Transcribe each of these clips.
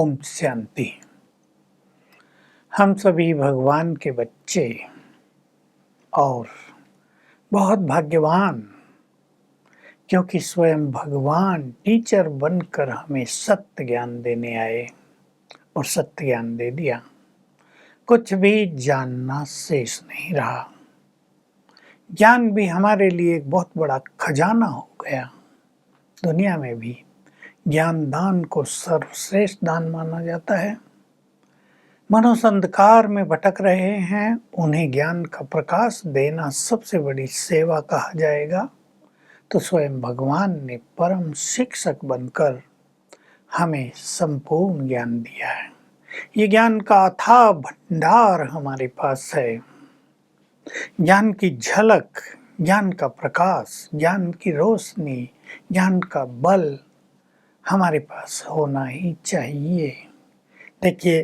ओम शांति। हम सभी भगवान के बच्चे और बहुत भाग्यवान, क्योंकि स्वयं भगवान टीचर बनकर हमें सत्य ज्ञान देने आए और सत्य ज्ञान दे दिया। कुछ भी जानना शेष नहीं रहा। ज्ञान भी हमारे लिए एक बहुत बड़ा खजाना हो गया। दुनिया में भी ज्ञान दान को सर्वश्रेष्ठ दान माना जाता है। मनुष्य अंधकार में भटक रहे हैं, उन्हें ज्ञान का प्रकाश देना सबसे बड़ी सेवा कहा जाएगा। तो स्वयं भगवान ने परम शिक्षक बनकर हमें संपूर्ण ज्ञान दिया है। ये ज्ञान का अथाह भंडार हमारे पास है। ज्ञान की झलक, ज्ञान का प्रकाश, ज्ञान की रोशनी, ज्ञान का बल हमारे पास होना ही चाहिए। देखिए,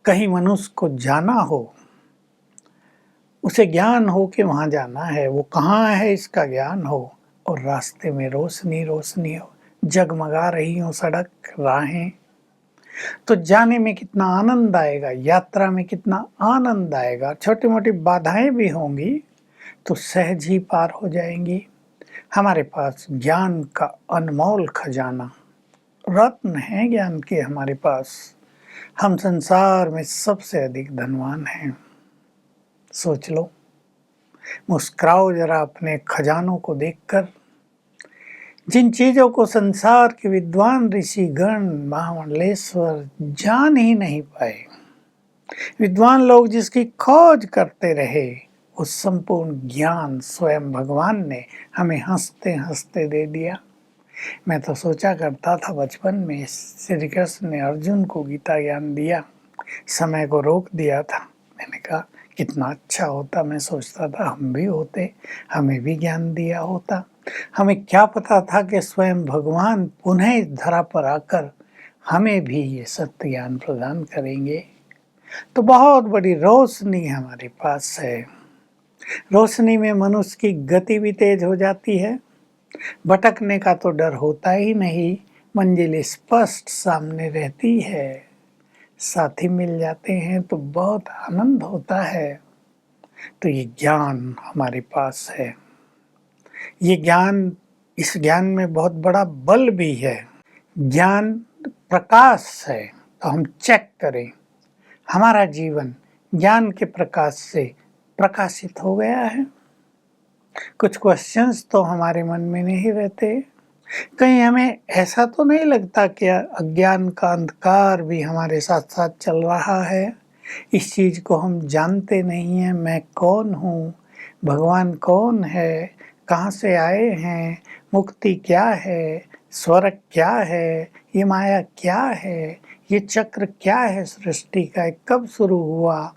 कहीं मनुष्य को जाना हो, उसे ज्ञान हो कि वहाँ जाना है, वो कहाँ है इसका ज्ञान हो, और रास्ते में रोशनी रोशनी हो, जगमगा रही हो सड़क राहें, तो जाने में कितना आनंद आएगा, यात्रा में कितना आनंद आएगा। छोटी मोटी बाधाएं भी होंगी तो सहज ही पार हो जाएंगी। हमारे पास ज्ञान का अनमोल खजाना, रत्न है ज्ञान के हमारे पास। हम संसार में सबसे अधिक धनवान हैं। सोच लो, मुस्कुराओ जरा अपने खजानों को देखकर। जिन चीजों को संसार के विद्वान ऋषि गण महामंडलेश्वर जान ही नहीं पाए, विद्वान लोग जिसकी खोज करते रहे, उस संपूर्ण ज्ञान स्वयं भगवान ने हमें हंसते हंसते दे दिया। मैं तो सोचा करता था बचपन में, श्री कृष्ण ने अर्जुन को गीता ज्ञान दिया, समय को रोक दिया था। मैंने कहा कितना अच्छा होता, मैं सोचता था हम भी होते, हमें भी ज्ञान दिया होता। हमें क्या पता था कि स्वयं भगवान पुनः इस धरा पर आकर हमें भी ये सत्य ज्ञान प्रदान करेंगे। तो बहुत बड़ी रोशनी हमारे पास है। रोशनी में मनुष्य की गति भी तेज हो जाती है, भटकने का तो डर होता ही नहीं, मंजिल स्पष्ट सामने रहती है, साथी मिल जाते हैं तो बहुत आनंद होता है। तो ये ज्ञान हमारे पास है। ये ज्ञान, इस ज्ञान में बहुत बड़ा बल भी है। ज्ञान प्रकाश है, तो हम चेक करें, हमारा जीवन ज्ञान के प्रकाश से प्रकाशित हो गया है। कुछ क्वेश्चंस तो हमारे मन में नहीं रहते। कहीं हमें ऐसा तो नहीं लगता कि अज्ञान का अंधकार भी हमारे साथ साथ चल रहा है, इस चीज को हम जानते नहीं हैं। मैं कौन हूँ, भगवान कौन है, कहाँ से आए हैं, मुक्ति क्या है, स्वर्ग क्या है, ये माया क्या है, ये चक्र क्या है सृष्टि का, कब शुरू हुआ,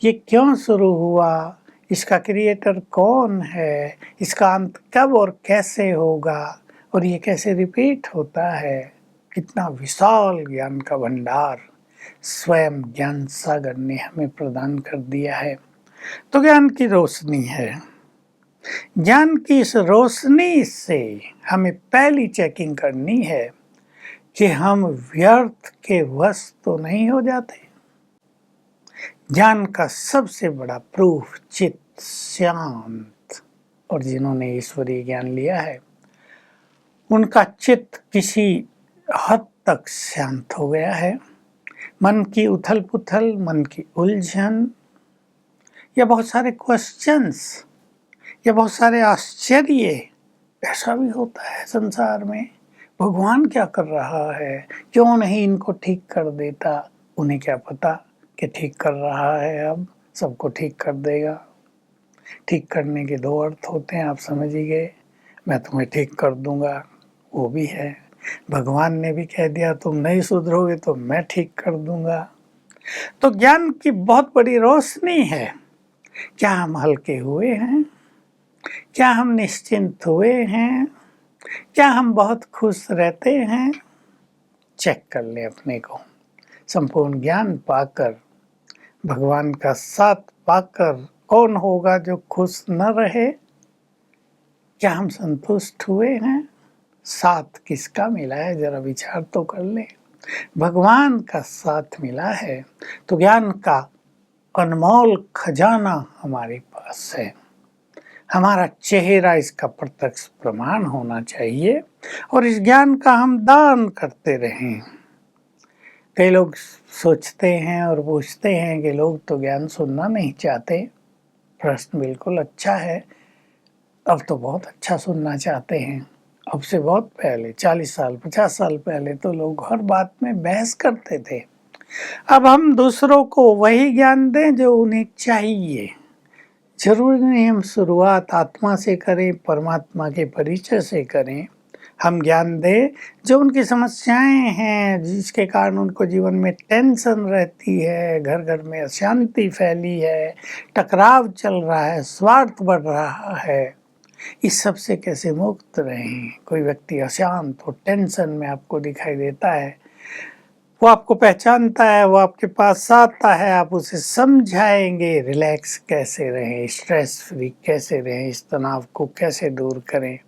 ये क्यों शुरू हुआ, इसका क्रिएटर कौन है, इसका अंत कब और कैसे होगा, और ये कैसे रिपीट होता है। कितना विशाल ज्ञान का भंडार स्वयं ज्ञान सागर ने हमें प्रदान कर दिया है। तो ज्ञान की रोशनी है। ज्ञान की इस रोशनी से हमें पहली चेकिंग करनी है कि हम व्यर्थ के वश तो नहीं हो जाते। ज्ञान का सबसे बड़ा प्रूफ चित्त शांत, और जिन्होंने ईश्वरीय ज्ञान लिया है उनका चित्त किसी हद तक शांत हो गया है। मन की उथल पुथल, मन की उलझन, या बहुत सारे क्वेश्चंस, या बहुत सारे आश्चर्य, ऐसा भी होता है संसार में। भगवान क्या कर रहा है, क्यों नहीं इनको ठीक कर देता। उन्हें क्या पता कि ठीक कर रहा है, अब सबको ठीक कर देगा। ठीक करने के दो अर्थ होते हैं, आप समझ ही गए। मैं तुम्हें ठीक कर दूंगा, वो भी है। भगवान ने भी कह दिया तुम नहीं सुधरोगे तो मैं ठीक कर दूंगा। तो ज्ञान की बहुत बड़ी रोशनी है। क्या हम हल्के हुए हैं, क्या हम निश्चिंत हुए हैं, क्या हम बहुत खुश रहते हैं। चेक कर ले अपने को। संपूर्ण ज्ञान पाकर, भगवान का साथ पाकर कौन होगा जो खुश न रहे। क्या हम संतुष्ट हुए हैं, साथ किसका मिला है, जरा विचार तो कर ले। भगवान का साथ मिला है तो ज्ञान का अनमोल खजाना हमारे पास है। हमारा चेहरा इसका प्रत्यक्ष प्रमाण होना चाहिए और इस ज्ञान का हम दान करते रहें। कई लोग सोचते हैं और पूछते हैं कि लोग तो ज्ञान सुनना नहीं चाहते। प्रश्न बिल्कुल अच्छा है, अब तो बहुत अच्छा सुनना चाहते हैं। अब से बहुत पहले 40 साल 50 साल पहले तो लोग हर बात में बहस करते थे। अब हम दूसरों को वही ज्ञान दें जो उन्हें चाहिए। जरूरी नहीं हम शुरुआत आत्मा से करें, परमात्मा के परिचय से करें। हम ज्ञान दें जो उनकी समस्याएं हैं, जिसके कारण उनको जीवन में टेंशन रहती है, घर घर में अशांति फैली है, टकराव चल रहा है, स्वार्थ बढ़ रहा है। इस सब से कैसे मुक्त रहें। कोई व्यक्ति अशांत हो, टेंशन में आपको दिखाई देता है, वो आपको पहचानता है, वो आपके पास आता है, आप उसे समझाएंगे रिलैक्स कैसे रहें, स्ट्रेस फ्री कैसे रहें, इस तनाव को कैसे दूर करें,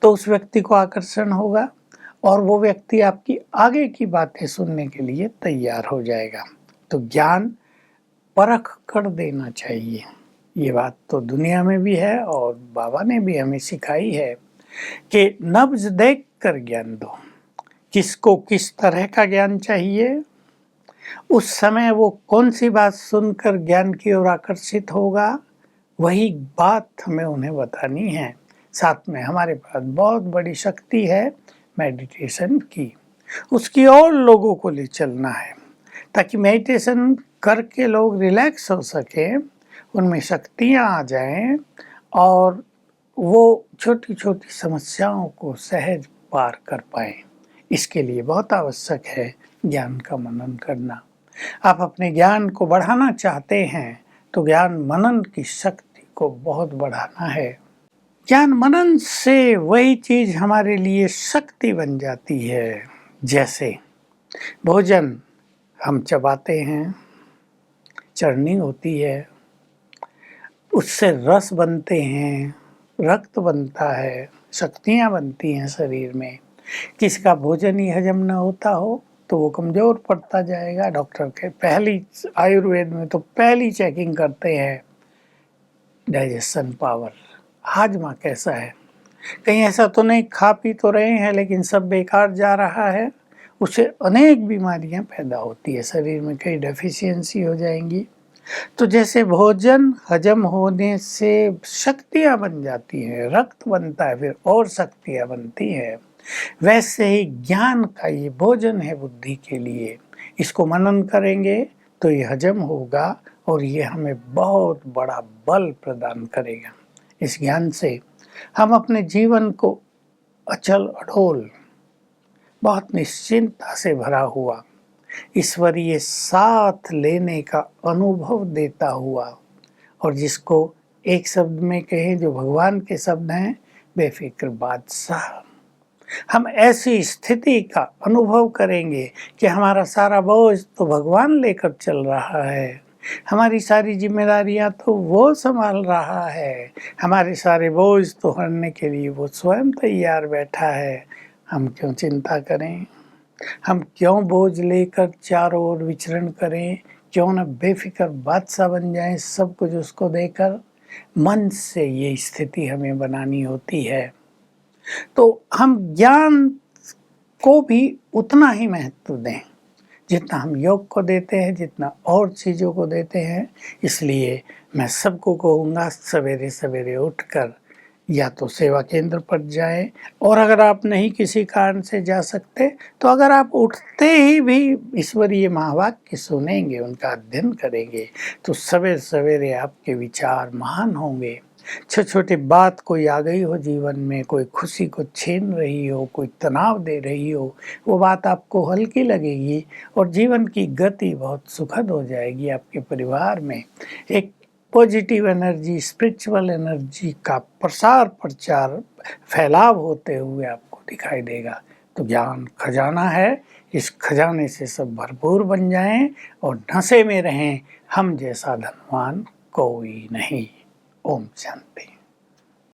तो उस व्यक्ति को आकर्षण होगा और वो व्यक्ति आपकी आगे की बातें सुनने के लिए तैयार हो जाएगा। तो ज्ञान परख कर देना चाहिए। ये बात तो दुनिया में भी है और बाबा ने भी हमें सिखाई है कि नब्ज देख कर ज्ञान दो। किसको किस तरह का ज्ञान चाहिए, उस समय वो कौन सी बात सुनकर ज्ञान की ओर आकर्षित होगा, वही बात हमें उन्हें बतानी है। साथ में हमारे पास बहुत बड़ी शक्ति है मेडिटेशन की, उसकी और लोगों को ले चलना है ताकि मेडिटेशन करके लोग रिलैक्स हो सके, उनमें शक्तियाँ आ जाएं और वो छोटी छोटी समस्याओं को सहज पार कर पाएं। इसके लिए बहुत आवश्यक है ज्ञान का मनन करना। आप अपने ज्ञान को बढ़ाना चाहते हैं तो ज्ञान मनन की शक्ति को बहुत बढ़ाना है। ज्ञान मनन से वही चीज हमारे लिए शक्ति बन जाती है। जैसे भोजन हम चबाते हैं, चर्निंग होती है, उससे रस बनते हैं, रक्त बनता है, शक्तियाँ बनती हैं शरीर में। किसी का भोजन ही हजम न होता हो तो वो कमज़ोर पड़ता जाएगा। डॉक्टर के पहली आयुर्वेद में तो पहली चेकिंग करते हैं डाइजेशन पावर, हाजमा कैसा है। कहीं ऐसा तो नहीं खा पी तो रहे हैं लेकिन सब बेकार जा रहा है, उससे अनेक बीमारियां पैदा होती है, शरीर में कई डेफिशिएंसी हो जाएंगी। तो जैसे भोजन हजम होने से शक्तियां बन जाती हैं, रक्त बनता है, फिर और शक्तियां बनती हैं, वैसे ही ज्ञान का ये भोजन है बुद्धि के लिए। इसको मनन करेंगे तो ये हजम होगा और ये हमें बहुत बड़ा बल प्रदान करेगा। इस ज्ञान से हम अपने जीवन को अचल अढोल, बहुत निश्चिंतता से भरा हुआ, ईश्वरीय साथ लेने का अनुभव देता हुआ, और जिसको एक शब्द में कहें जो भगवान के शब्द हैं, बेफिक्र बादशाह, हम ऐसी स्थिति का अनुभव करेंगे कि हमारा सारा बोझ तो भगवान लेकर चल रहा है, हमारी सारी जिम्मेदारियां तो वो संभाल रहा है, हमारे सारे बोझ तो हरने के लिए वो स्वयं तैयार बैठा है। हम क्यों चिंता करें, हम क्यों बोझ लेकर चारों ओर विचरण करें, क्यों न बेफिक्र बादशाह बन जाएं, सब कुछ उसको देकर। मन से ये स्थिति हमें बनानी होती है। तो हम ज्ञान को भी उतना ही महत्व दें जितना हम योग को देते हैं, जितना और चीज़ों को देते हैं। इसलिए मैं सबको कहूँगा सवेरे सवेरे उठकर या तो सेवा केंद्र पर जाएं, और अगर आप नहीं किसी कारण से जा सकते तो अगर आप उठते ही भी ईश्वरीय महावाक्य सुनेंगे, उनका अध्ययन करेंगे, तो सवेरे सवेरे आपके विचार महान होंगे। छोटी छोटी बात कोई आ गई हो जीवन में, कोई खुशी को छीन रही हो, कोई तनाव दे रही हो, वो बात आपको हल्की लगेगी और जीवन की गति बहुत सुखद हो जाएगी। आपके परिवार में एक पॉजिटिव एनर्जी, स्पिरिचुअल एनर्जी का प्रसार प्रचार फैलाव होते हुए आपको दिखाई देगा। तो ज्ञान खजाना है, इस खजाने से सब भरपूर बन जाएं और नशे में रहें। हम जैसा धनवान कोई नहीं। ओम शांति।